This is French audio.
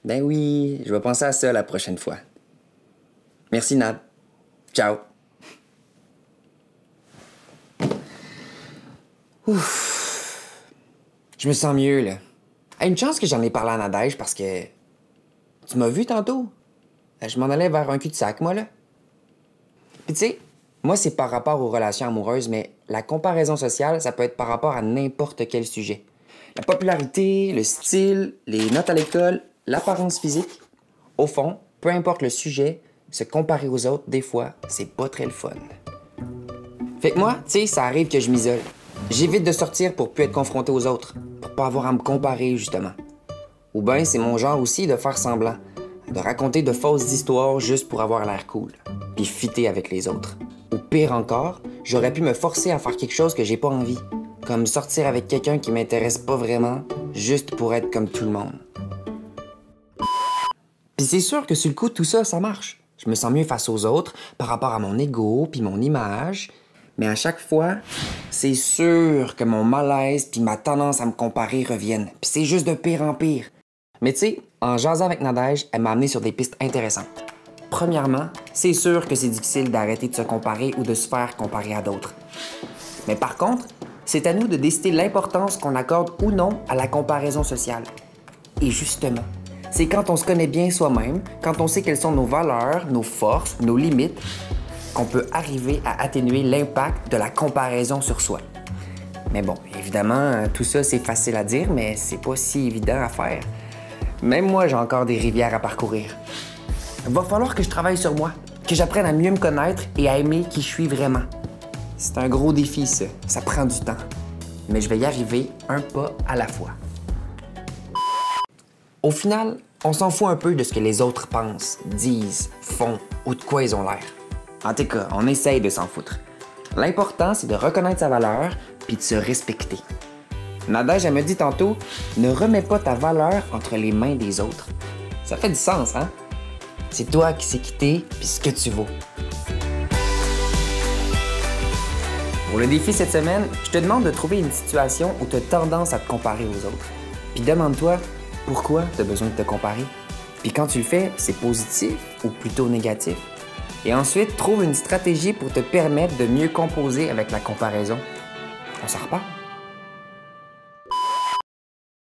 Ben oui, je vais penser à ça la prochaine fois. Merci, Nad. Ciao. Ouf. Je me sens mieux, là. Hey, une chance que j'en ai parlé à Nadège parce que... Tu m'as vu tantôt? Je m'en allais vers un cul-de-sac, moi, là. Puis tu sais, moi, c'est par rapport aux relations amoureuses, mais la comparaison sociale, ça peut être par rapport à n'importe quel sujet. La popularité, le style, les notes à l'école, l'apparence physique. Au fond, peu importe le sujet, se comparer aux autres, des fois, c'est pas très le fun. Fait que moi, tu sais, ça arrive que je m'isole. J'évite de sortir pour plus être confronté aux autres, pour pas avoir à me comparer, justement. Ou bien c'est mon genre aussi de faire semblant, de raconter de fausses histoires juste pour avoir l'air cool, puis fitter avec les autres. Ou pire encore, j'aurais pu me forcer à faire quelque chose que j'ai pas envie, comme sortir avec quelqu'un qui m'intéresse pas vraiment, juste pour être comme tout le monde. Puis c'est sûr que sur le coup, tout ça, ça marche. Je me sens mieux face aux autres par rapport à mon ego puis mon image. Mais à chaque fois, c'est sûr que mon malaise puis ma tendance à me comparer reviennent. Puis c'est juste de pire en pire. Mais tu sais, en jasant avec Nadège, elle m'a amené sur des pistes intéressantes. Premièrement, c'est sûr que c'est difficile d'arrêter de se comparer ou de se faire comparer à d'autres. Mais par contre, c'est à nous de décider l'importance qu'on accorde ou non à la comparaison sociale. Et justement, c'est quand on se connaît bien soi-même, quand on sait quelles sont nos valeurs, nos forces, nos limites, qu'on peut arriver à atténuer l'impact de la comparaison sur soi. Mais bon, évidemment, tout ça, c'est facile à dire, mais c'est pas si évident à faire. Même moi, j'ai encore des rivières à parcourir. Va falloir que je travaille sur moi, que j'apprenne à mieux me connaître et à aimer qui je suis vraiment. C'est un gros défi, ça. Ça prend du temps. Mais je vais y arriver un pas à la fois. Au final, on s'en fout un peu de ce que les autres pensent, disent, font ou de quoi ils ont l'air. En tout cas, on essaye de s'en foutre. L'important, c'est de reconnaître sa valeur puis de se respecter. Nadège, elle me dit tantôt, ne remets pas ta valeur entre les mains des autres. Ça fait du sens, hein? C'est toi qui sais quitter puis ce que tu vaux. Pour le défi cette semaine, je te demande de trouver une situation où tu as tendance à te comparer aux autres. Puis demande-toi pourquoi tu as besoin de te comparer. Puis quand tu le fais, c'est positif ou plutôt négatif. Et ensuite, trouve une stratégie pour te permettre de mieux composer avec la comparaison. On s'en reparle.